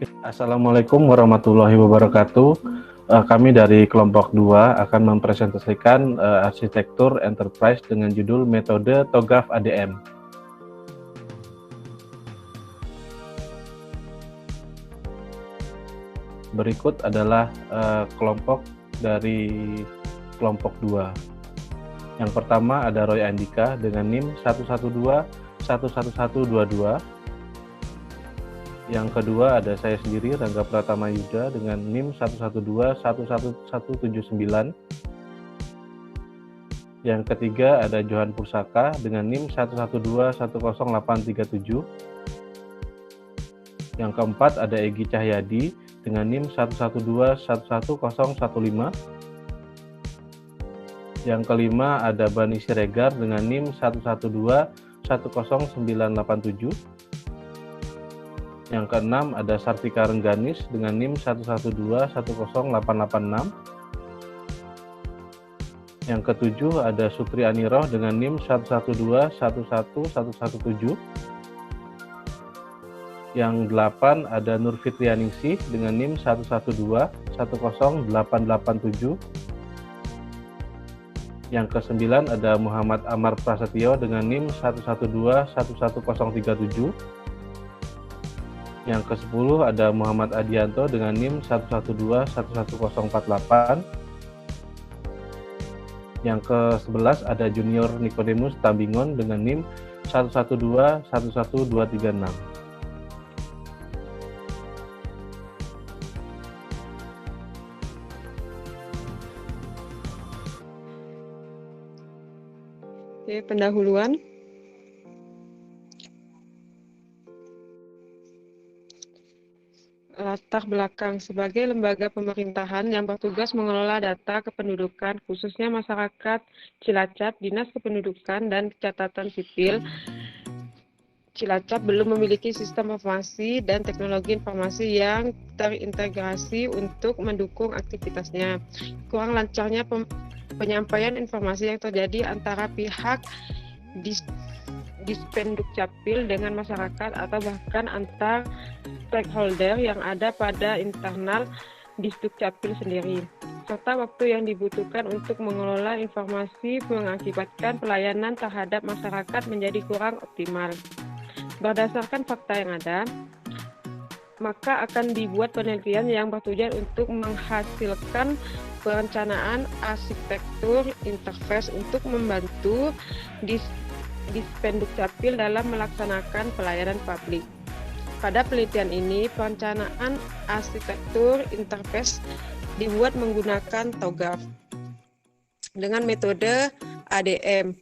Assalamualaikum warahmatullahi wabarakatuh. Kami dari kelompok 2 akan mempresentasikan arsitektur enterprise dengan judul metode TOGAF ADM. Berikut adalah kelompok dari kelompok 2. Yang pertama ada Roy Andika dengan NIM 112-11122. Yang kedua ada saya sendiri, Rangga Pratama Yuda dengan NIM 112-11179. Yang ketiga ada Johan Pusaka dengan NIM 112-10837. Yang keempat ada Egy Cahyadi dengan NIM 112-11015. Yang kelima ada Bani Siregar dengan NIM 112-10987. Yang keenam ada Sartika Rengganis dengan NIM 112-10886. Yang ketujuh ada Sutri Aniroh dengan NIM 112-11117. Yang delapan ada Nur Fitrianingsih dengan NIM 112-10887. Yang kesembilan ada Muhammad Amar Prasetyo dengan NIM 112-11037. Yang ke-10 ada Muhammad Adianto dengan NIM 112-11048. Yang ke-11 ada Junior Nicodemus Tambingon dengan NIM 112-11236. Oke, pendahuluan. Latar belakang sebagai lembaga pemerintahan yang bertugas mengelola data kependudukan, khususnya masyarakat Cilacap, Dinas Kependudukan dan Catatan Sipil Cilacap belum memiliki sistem informasi dan teknologi informasi yang terintegrasi untuk mendukung aktivitasnya. Kurang lancarnya penyampaian informasi yang terjadi antara pihak Dispenduk Capil dengan masyarakat atau bahkan antar stakeholder yang ada pada internal Disduk Capil sendiri, serta waktu yang dibutuhkan untuk mengelola informasi mengakibatkan pelayanan terhadap masyarakat menjadi kurang optimal. Berdasarkan fakta yang ada, maka akan dibuat penelitian yang bertujuan untuk menghasilkan perencanaan arsitektur interface untuk membantu Dispenduk Capil dalam melaksanakan pelayanan publik. Pada penelitian ini, perencanaan arsitektur interface dibuat menggunakan TOGAF dengan metode ADM.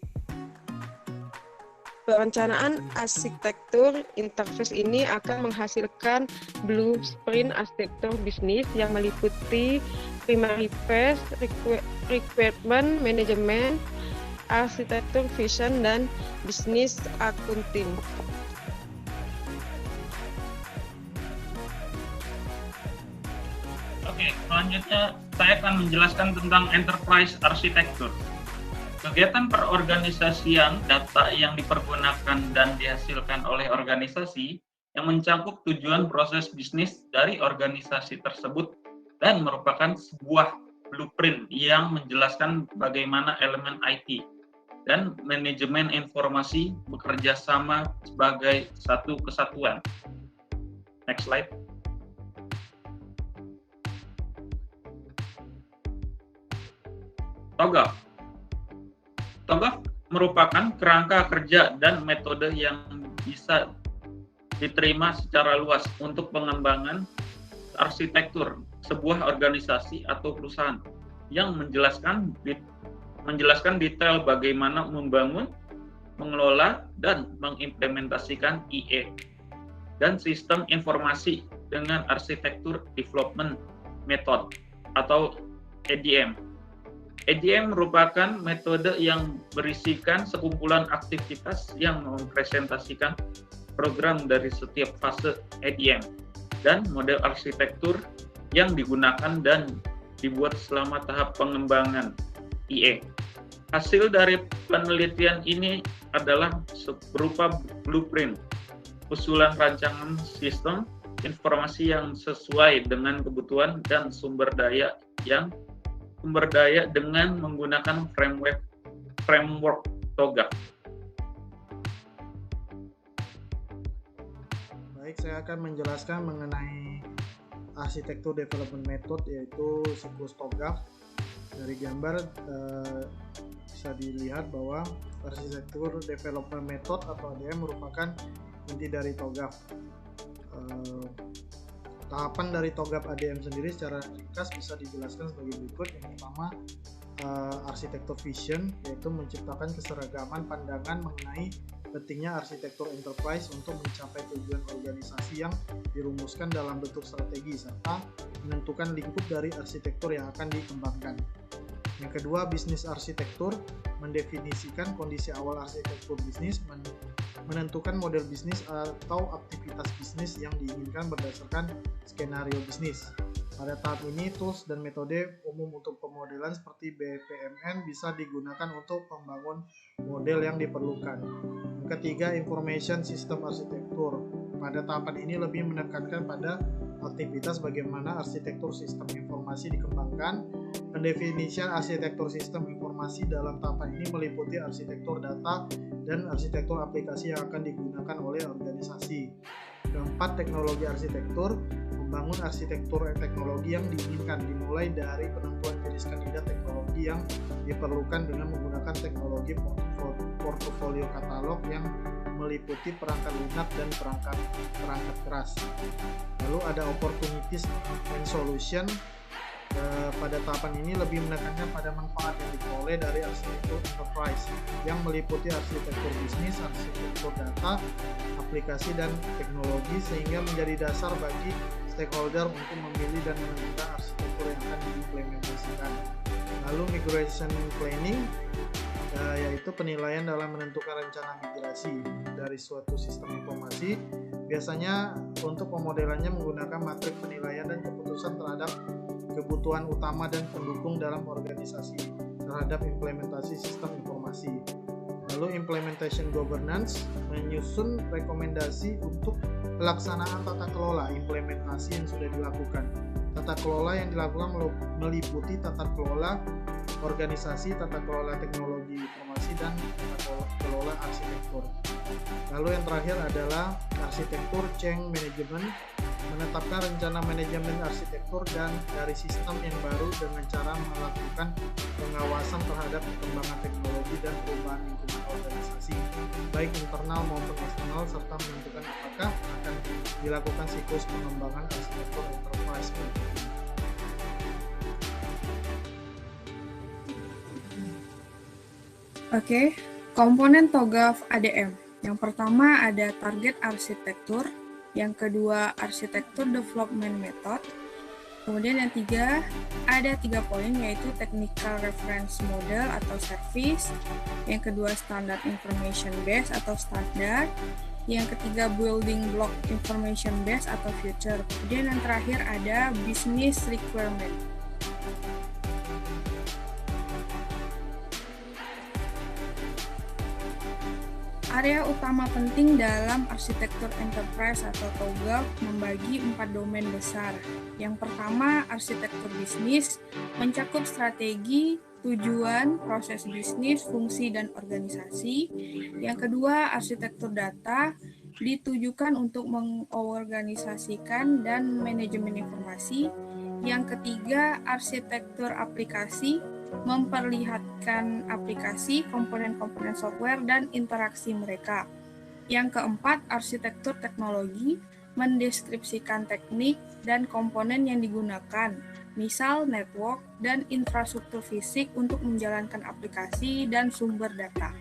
Perencanaan arsitektur interface ini akan menghasilkan blueprint arsitektur bisnis yang meliputi primary phase, requirement management, arsitektur vision, dan bisnis accounting. Oke, selanjutnya saya akan menjelaskan tentang enterprise arsitektur. Kegiatan perorganisasian data yang dipergunakan dan dihasilkan oleh organisasi yang mencakup tujuan proses bisnis dari organisasi tersebut dan merupakan sebuah blueprint yang menjelaskan bagaimana elemen IT dan manajemen informasi bekerja sama sebagai satu kesatuan. Next slide. TOGAF. TOGAF merupakan kerangka kerja dan metode yang bisa diterima secara luas untuk pengembangan arsitektur sebuah organisasi atau perusahaan yang menjelaskan detail bagaimana membangun, mengelola, dan mengimplementasikan IE dan sistem informasi dengan arsitektur development method atau EDM. EDM merupakan metode yang berisikan sekumpulan aktivitas yang mempresentasikan program dari setiap fase EDM dan model arsitektur yang digunakan dan dibuat selama tahap pengembangan IE. Hasil dari penelitian ini adalah berupa blueprint, usulan rancangan sistem, informasi yang sesuai dengan kebutuhan dan sumber daya dengan menggunakan framework TOGAF. Baik, saya akan menjelaskan mengenai arsitektur development method, yaitu siklus TOGAF. Dari gambar bisa dilihat bahwa arsitektur development method atau ADM merupakan inti dari TOGAF. Tahapan dari TOGAF ADM sendiri secara ringkas bisa dijelaskan sebagai berikut. Yang pertama, arsitektur vision, yaitu menciptakan keseragaman pandangan mengenai pentingnya arsitektur enterprise untuk mencapai tujuan organisasi yang dirumuskan dalam bentuk strategi, serta menentukan lingkup dari arsitektur yang akan dikembangkan. Yang kedua, bisnis arsitektur, mendefinisikan kondisi awal arsitektur bisnis, menentukan model bisnis atau aktivitas bisnis yang diinginkan berdasarkan skenario bisnis. Pada tahap ini, tools dan metode umum untuk pemodelan seperti BPMN bisa digunakan untuk membangun model yang diperlukan. Yang ketiga, information system arsitektur. Pada tahapan ini lebih menekankan pada aktivitas bagaimana arsitektur sistem informasi dikembangkan. Pendefinisian arsitektur sistem informasi dalam tahapan ini meliputi arsitektur data dan arsitektur aplikasi yang akan digunakan oleh organisasi. Keempat, teknologi arsitektur, membangun arsitektur teknologi yang diinginkan, dimulai dari penentuan jenis kandidat teknologi yang diperlukan dengan menggunakan teknologi portofolio katalog yang meliputi perangkat lunak dan perangkat keras. Lalu ada opportunities and solution. Pada tahapan ini lebih menekankan pada manfaat yang diperoleh dari arsitektur enterprise yang meliputi arsitektur bisnis, arsitektur data, aplikasi, dan teknologi, sehingga menjadi dasar bagi stakeholder untuk memilih dan menentukan arsitektur yang akan diimplementasikan. Lalu migration planning, yaitu penilaian dalam menentukan rencana migrasi dari suatu sistem informasi. Biasanya untuk pemodelannya menggunakan matrik penilaian dan keputusan terhadap kebutuhan utama dan pendukung dalam organisasi terhadap implementasi sistem informasi. Lalu implementation governance, menyusun rekomendasi untuk pelaksanaan tata kelola implementasi yang sudah dilakukan. Tata kelola yang dilakukan meliputi tata kelola organisasi, tata kelola teknologi informasi, dan tata kelola arsitektur. Lalu yang terakhir adalah arsitektur change management, menetapkan rencana manajemen arsitektur dan dari sistem yang baru dengan cara melakukan pengawasan terhadap perkembangan teknologi dan perubahan lingkungan organisasi, baik internal maupun eksternal, serta menentukan apakah akan dilakukan siklus pengembangan arsitektur enterprise. Oke, komponen TOGAF ADM. Yang pertama ada target arsitektur, yang kedua arsitektur development method, kemudian yang tiga ada 3 poin, yaitu technical reference model atau service, yang kedua standard information base atau standar, yang ketiga building block information base atau future, kemudian yang terakhir ada business requirement. Area utama penting dalam arsitektur enterprise atau TOGAF membagi 4 domain besar. Yang pertama, arsitektur bisnis, mencakup strategi, tujuan, proses bisnis, fungsi, dan organisasi. Yang kedua, arsitektur data, ditujukan untuk mengorganisasikan dan manajemen informasi. Yang ketiga, arsitektur aplikasi, memperlihatkan aplikasi, komponen-komponen software, dan interaksi mereka. Yang keempat, arsitektur teknologi, mendeskripsikan teknik dan komponen yang digunakan, misal network dan infrastruktur fisik untuk menjalankan aplikasi dan sumber data.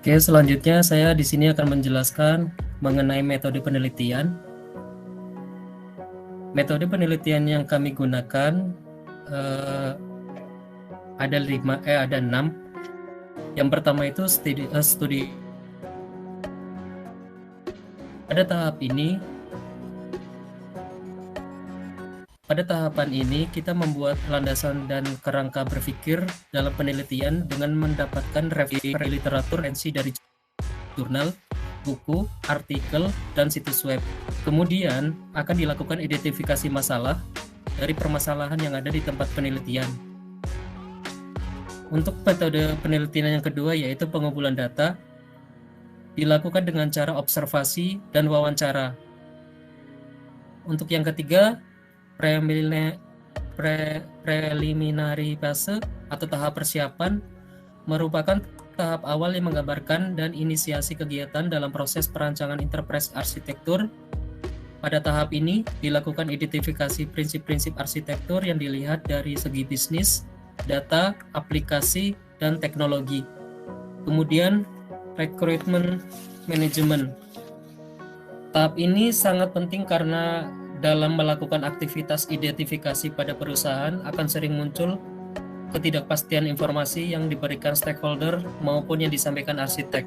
Oke, selanjutnya saya di sini akan menjelaskan mengenai metode penelitian. Metode penelitian yang kami gunakan ada 6. Yang pertama itu studi. Pada tahap ini Pada tahapan ini, kita membuat landasan dan kerangka berpikir dalam penelitian dengan mendapatkan review literatur referensi dari jurnal, buku, artikel, dan situs web. Kemudian, akan dilakukan identifikasi masalah dari permasalahan yang ada di tempat penelitian. Untuk metode penelitian yang kedua, yaitu pengumpulan data, dilakukan dengan cara observasi dan wawancara. Untuk yang ketiga, preliminary phase atau tahap persiapan merupakan tahap awal yang menggambarkan dan inisiasi kegiatan dalam proses perancangan enterprise arsitektur. Pada tahap ini dilakukan identifikasi prinsip-prinsip arsitektur yang dilihat dari segi bisnis, data, aplikasi, dan teknologi. Kemudian recruitment management. Tahap ini sangat penting karena dalam melakukan aktivitas identifikasi pada perusahaan akan sering muncul ketidakpastian informasi yang diberikan stakeholder maupun yang disampaikan arsitek.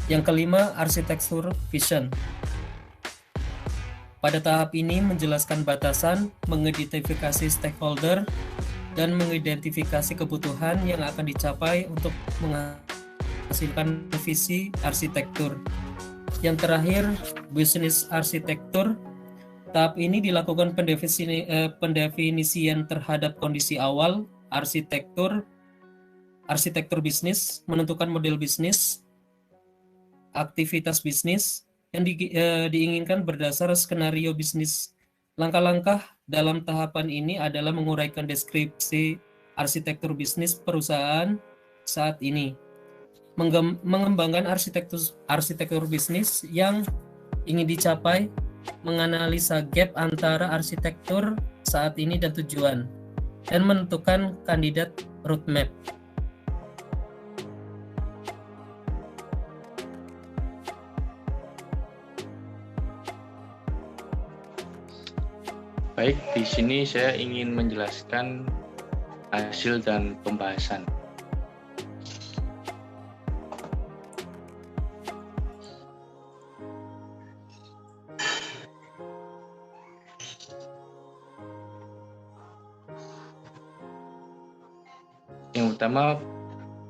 Yang kelima, arsitektur vision. Pada tahap ini menjelaskan batasan, mengidentifikasi stakeholder, dan mengidentifikasi kebutuhan yang akan dicapai untuk menghasilkan visi arsitektur. Yang terakhir, bisnis arsitektur. Tahap ini dilakukan pendefinisian terhadap kondisi awal arsitektur bisnis, menentukan model bisnis, aktivitas bisnis yang diinginkan berdasar skenario bisnis. Langkah-langkah dalam tahapan ini adalah menguraikan deskripsi arsitektur bisnis perusahaan saat ini, mengembangkan arsitektur bisnis yang ingin dicapai, menganalisa gap antara arsitektur saat ini dan tujuan, dan menentukan kandidat roadmap. Baik, di sini saya ingin menjelaskan hasil dan pembahasan. Yang pertama,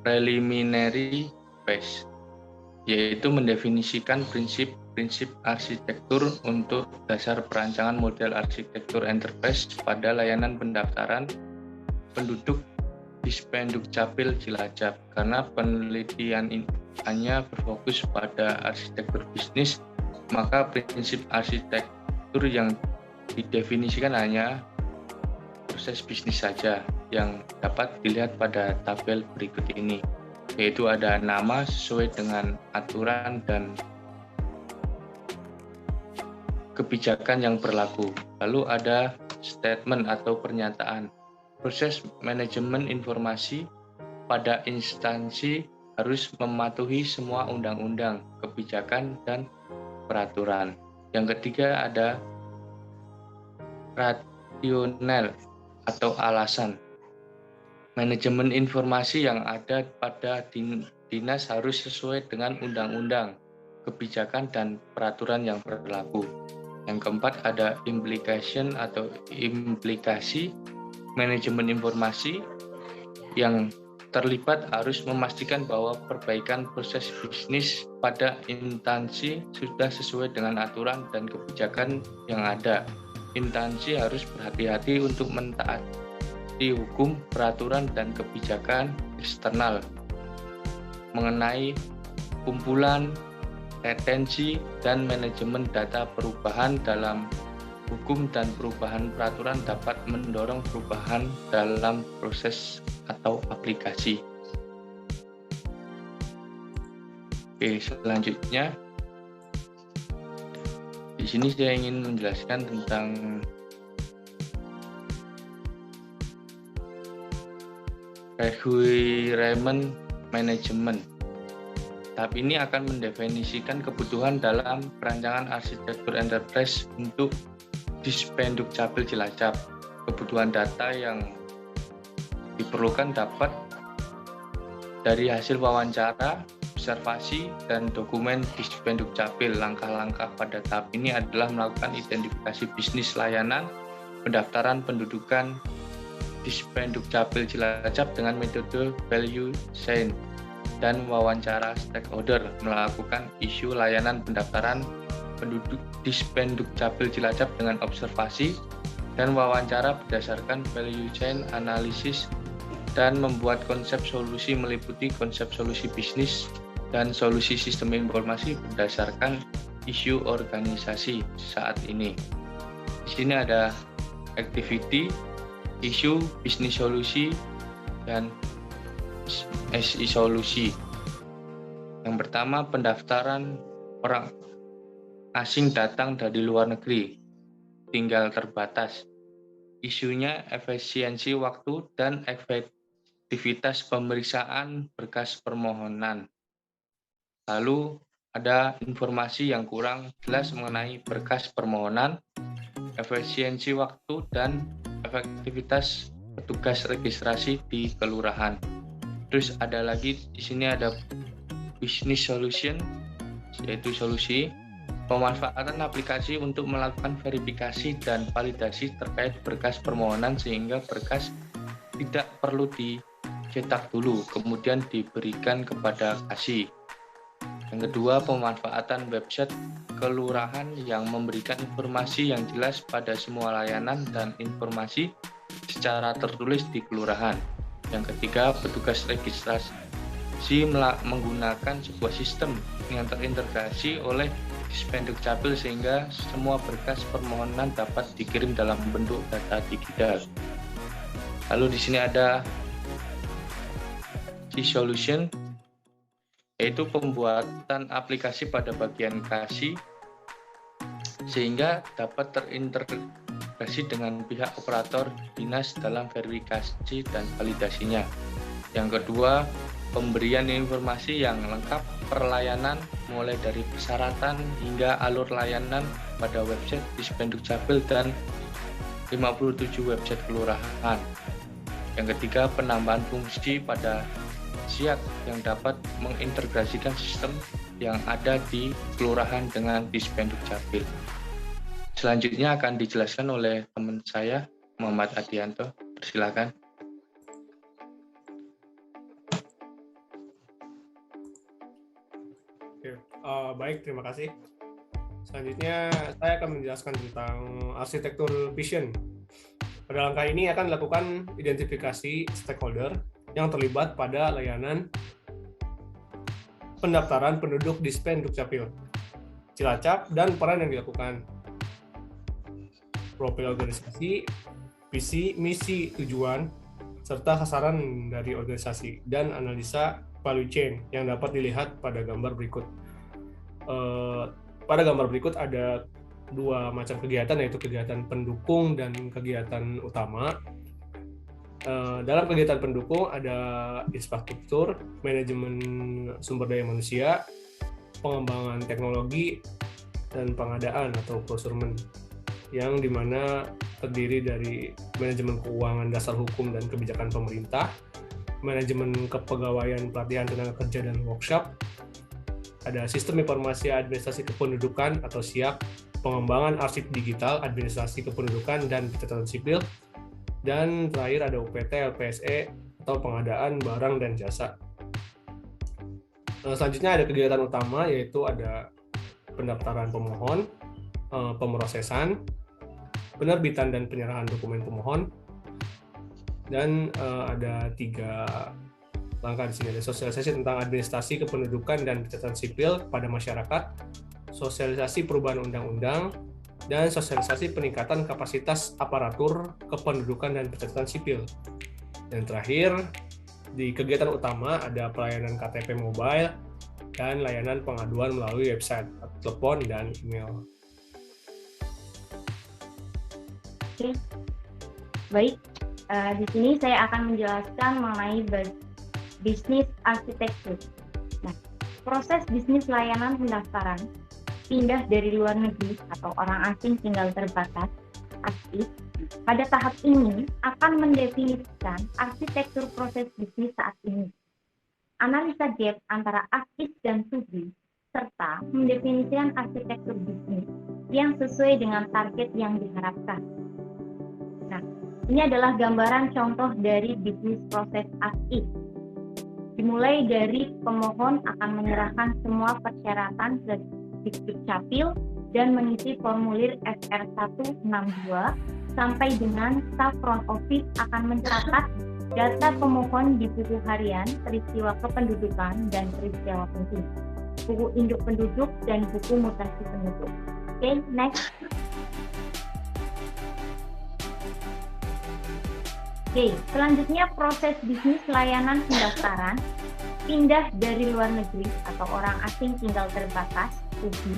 preliminary phase, yaitu mendefinisikan prinsip arsitektur untuk dasar perancangan model arsitektur enterprise pada layanan pendaftaran penduduk Dispenduk Capil Cilacap. Karena penelitian hanya berfokus pada arsitektur bisnis, maka prinsip arsitektur yang didefinisikan hanya proses bisnis saja yang dapat dilihat pada tabel berikut ini, yaitu ada nama sesuai dengan aturan dan kebijakan yang berlaku. Lalu ada statement atau pernyataan. Proses manajemen informasi pada instansi harus mematuhi semua undang-undang, kebijakan, dan peraturan. Yang ketiga ada rasional atau alasan. Manajemen informasi yang ada pada dinas harus sesuai dengan undang-undang, kebijakan, dan peraturan yang berlaku. Yang keempat ada implication atau implikasi. Manajemen informasi yang terlibat harus memastikan bahwa perbaikan proses bisnis pada instansi sudah sesuai dengan aturan dan kebijakan yang ada. Instansi harus berhati-hati untuk mentaati hukum, peraturan, dan kebijakan eksternal mengenai kumpulan, retensi, dan manajemen data. Perubahan dalam hukum dan perubahan peraturan dapat mendorong perubahan dalam proses atau aplikasi. Oke, selanjutnya di sini saya ingin menjelaskan tentang requirement management. Tahap ini akan mendefinisikan kebutuhan dalam perancangan arsitektur enterprise untuk Dispenduk Capil Cilacap. Kebutuhan data yang diperlukan dapat dari hasil wawancara, observasi dan dokumen Dispenduk Capil. Langkah-langkah pada tahap ini adalah melakukan identifikasi bisnis layanan, pendaftaran pendudukan Dispenduk Capil Cilacap dengan metode value chain, dan wawancara stakeholder, melakukan isu layanan pendaftaran penduduk Dispenduk Capil Cilacap dengan observasi dan wawancara berdasarkan value chain analisis, dan membuat konsep solusi meliputi konsep solusi bisnis dan solusi sistem informasi berdasarkan isu organisasi saat ini. Di sini ada activity, isu, bisnis solusi, dan SI solusi. Yang pertama, pendaftaran orang asing datang dari luar negeri, tinggal terbatas. Isunya efisiensi waktu dan efektivitas pemeriksaan berkas permohonan. Lalu ada informasi yang kurang jelas mengenai berkas permohonan, efisiensi waktu, dan efektivitas petugas registrasi di kelurahan. Terus ada lagi di sini ada business solution, yaitu solusi pemanfaatan aplikasi untuk melakukan verifikasi dan validasi terkait berkas permohonan sehingga berkas tidak perlu dicetak dulu, kemudian diberikan kepada kasih. Yang kedua, pemanfaatan website kelurahan yang memberikan informasi yang jelas pada semua layanan dan informasi secara tertulis di kelurahan. Yang ketiga, petugas registrasi menggunakan sebuah sistem yang terintegrasi oleh Dispenduk Capil sehingga semua berkas permohonan dapat dikirim dalam bentuk data digital. Lalu di sini ada solution, yaitu pembuatan aplikasi pada bagian kasih sehingga dapat terintegrasi dengan pihak operator dinas dalam verifikasi dan validasinya. Yang kedua, pemberian informasi yang lengkap per layanan mulai dari persyaratan hingga alur layanan pada website Dispenduk Capil dan 57 website kelurahan. Yang ketiga, penambahan fungsi pada SIAK yang dapat mengintegrasikan sistem yang ada di kelurahan dengan Dispenduk Capil. Selanjutnya akan dijelaskan oleh teman saya, Muhammad Adianto. Persilakan. Baik, terima kasih. Selanjutnya, saya akan menjelaskan tentang arsitektur vision. Pada langkah ini akan dilakukan identifikasi stakeholder yang terlibat pada layanan pendaftaran penduduk Dispenduk Capil Cilacap dan peran yang dilakukan, profil organisasi, visi, misi, tujuan, serta sasaran dari organisasi, dan analisa value chain yang dapat dilihat pada gambar berikut. Pada gambar berikut ada dua macam kegiatan, yaitu kegiatan pendukung dan kegiatan utama. Dalam kegiatan pendukung ada infrastruktur, manajemen sumber daya manusia, pengembangan teknologi, dan pengadaan atau procurement, yang dimana terdiri dari manajemen keuangan, dasar hukum dan kebijakan pemerintah, manajemen kepegawaian, pelatihan tenaga kerja dan workshop, ada sistem informasi administrasi kependudukan atau SIAK, pengembangan arsip digital, administrasi kependudukan dan pencatatan sipil, dan terakhir ada UPT, LPSE atau pengadaan barang dan jasa. Selanjutnya ada kegiatan utama, yaitu ada pendaftaran pemohon, pemrosesan, penerbitan dan penyerahan dokumen pemohon, dan ada 3 langkah di sini. Ada sosialisasi tentang administrasi kependudukan dan pencatatan sipil pada masyarakat, sosialisasi perubahan undang-undang, dan sosialisasi peningkatan kapasitas aparatur kependudukan dan pencatatan sipil. Dan terakhir, di kegiatan utama ada pelayanan KTP mobile dan layanan pengaduan melalui website, telepon, dan email. Oke, baik. Di sini saya akan menjelaskan mengenai bisnis arsitektur. Nah, proses bisnis layanan pendaftaran pindah dari luar negeri atau orang asing tinggal terbatas aktif pada tahap ini akan mendefinisikan arsitektur proses bisnis saat ini. analisa gap antara as-is dan to-be, serta mendefinisikan arsitektur bisnis yang sesuai dengan target yang diharapkan. Nah, ini adalah gambaran contoh dari bisnis proses as-is. Dimulai dari pemohon akan menyerahkan semua persyaratan ke Dukcapil dan mengisi formulir SR162 sampai dengan staf front office akan mencatat data pemohon di buku harian, peristiwa kependudukan, dan peristiwa penting, buku induk penduduk, dan buku mutasi penduduk. Oke, next. Oke, selanjutnya proses bisnis layanan pendaftaran pindah dari luar negeri atau orang asing tinggal terbatas, (UBI).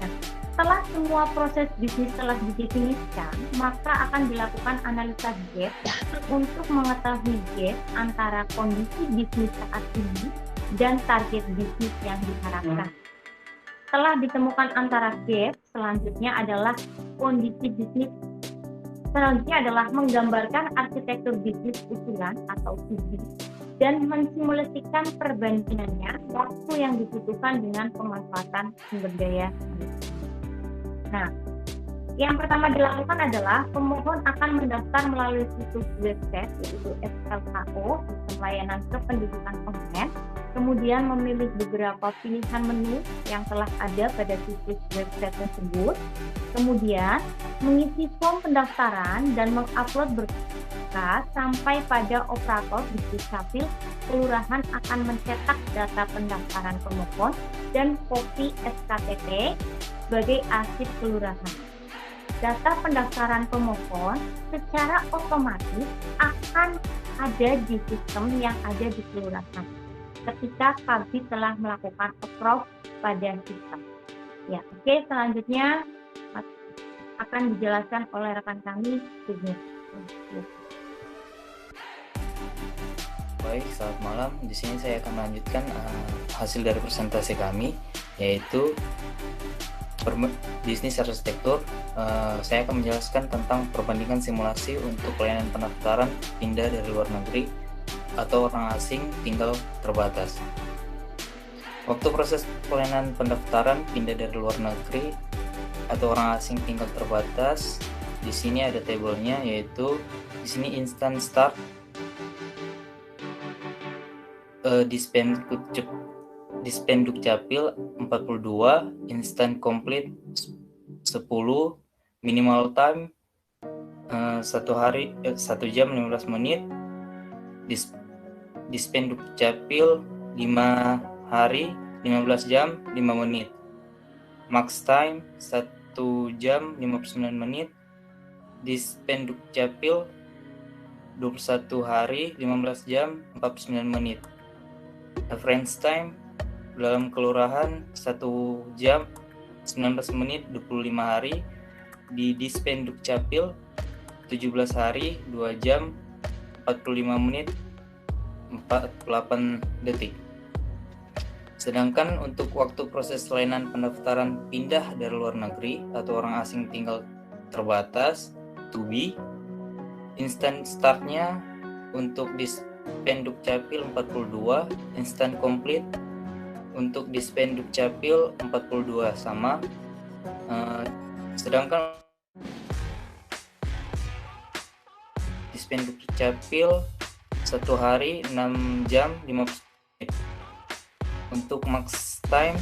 Nah, setelah semua proses bisnis telah didefinisikan, maka akan dilakukan analisa gap untuk mengetahui gap antara kondisi bisnis saat ini dan target bisnis yang diharapkan. Setelah ditemukan antara gap, selanjutnya adalah kondisi bisnis. Selanjutnya adalah menggambarkan arsitektur bisnis usulan atau to-be dan mensimulasikan perbandingannya waktu yang dibutuhkan dengan pemanfaatan sumber daya. Nah, yang pertama dilakukan adalah pemohon akan mendaftar melalui situs website yaitu SLKO, Sistem Layanan Kependudukan Online, kemudian memilih beberapa pilihan menu yang telah ada pada situs website tersebut, kemudian mengisi form pendaftaran dan mengupload berkas sampai pada operator di Dukcapil. Kelurahan akan mencetak data pendaftaran pemohon dan kopi SKTP sebagai arsip kelurahan. Data pendaftaran pemohon secara otomatis akan ada di sistem yang ada di kelurahan ketika Kabid telah melakukan approve pada sistem. Ya, oke, selanjutnya akan dijelaskan oleh rekan kami. Baik, selamat malam. Di sini saya akan melanjutkan hasil dari presentasi kami, yaitu bisnis arsitektur. Saya akan menjelaskan tentang perbandingan simulasi untuk pelayanan pendaftaran pindah dari luar negeri atau orang asing tinggal terbatas. Waktu proses pelayanan pendaftaran pindah dari luar negeri atau orang asing tinggal terbatas, di sini ada tabelnya, yaitu di sini instant start, Dispendukcapil 42, instant complete 10, minimal time 1 jam 15 menit, Dispendukcapil 5 hari 15 jam 5 menit, max time 1 jam 59 menit, Dispendukcapil 21 hari 15 jam 49 menit. Reference time dalam kelurahan 1 jam 19 menit 25 hari, di Dispendukcapil 17 hari 2 jam 45 menit 48 detik. Sedangkan untuk waktu proses layanan pendaftaran pindah dari luar negeri atau orang asing tinggal terbatas, to-be, instant startnya untuk Dispendukcapil 42, instant complete untuk Dispendukcapil 42 sama. Sedangkan Dispendukcapil 1 hari 6 jam 15 menit. Untuk max time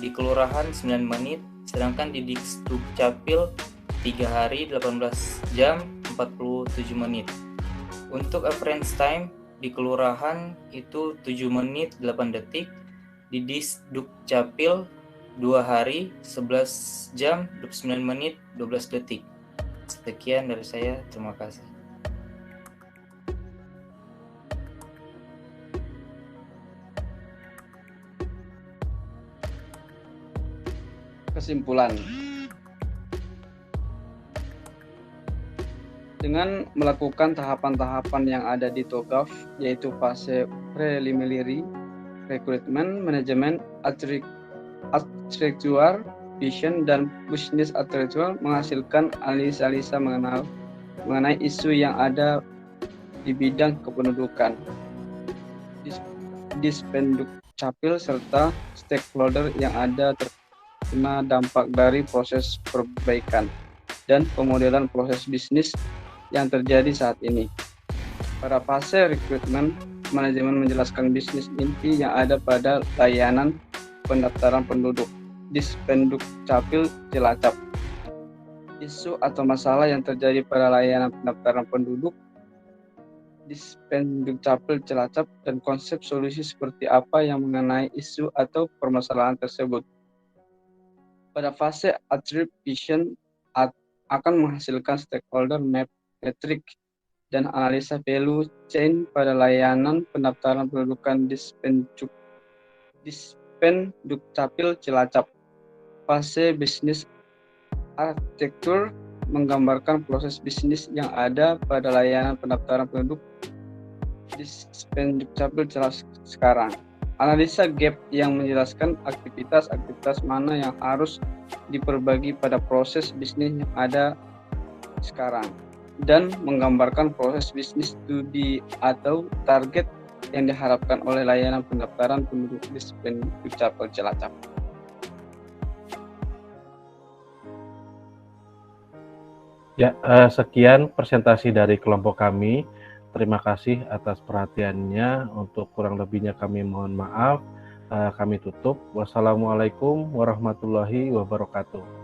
di kelurahan 9 menit, sedangkan di Dukcapil 3 hari 18 jam 47 menit. Untuk reference time di kelurahan itu 7 menit 8 detik, di Dukcapil 2 hari 11 jam 29 menit 12 detik. Sekian dari saya, terima kasih. Kesimpulan. Dengan melakukan tahapan-tahapan yang ada di TOGAF, yaitu fase preliminary, recruitment, manajemen, architecture, vision, dan business architecture, menghasilkan analisa mengenai isu yang ada di bidang kependudukan. Dispenduk Capil serta stakeholder yang ada terkena dampak dari proses perbaikan dan pemodelan proses bisnis yang terjadi saat ini. Pada fase rekrutmen, manajemen menjelaskan bisnis inti yang ada pada layanan pendaftaran penduduk Dispenduk Capil Cilacap, isu atau masalah yang terjadi pada layanan pendaftaran penduduk Dispenduk Capil Cilacap dan konsep solusi seperti apa yang mengenai isu atau permasalahan tersebut. Pada fase attribution akan menghasilkan stakeholder metric dan analisa value chain pada layanan pendaftaran pendudukan Dispenduk Capil Cilacap. Fase bisnis arsitektur menggambarkan proses bisnis yang ada pada layanan pendaftaran penduduk Dispenduk Capil Cilacap sekarang. Analisa gap yang menjelaskan aktivitas-aktivitas mana yang harus diperbagi pada proses bisnis yang ada sekarang dan menggambarkan proses bisnis studi atau target yang diharapkan oleh layanan pendaftaran penduduk Dispenduk Capil Cilacap. Ya, sekian presentasi dari kelompok kami. Terima kasih atas perhatiannya. Untuk kurang lebihnya kami mohon maaf. Kami tutup. Wassalamualaikum warahmatullahi wabarakatuh.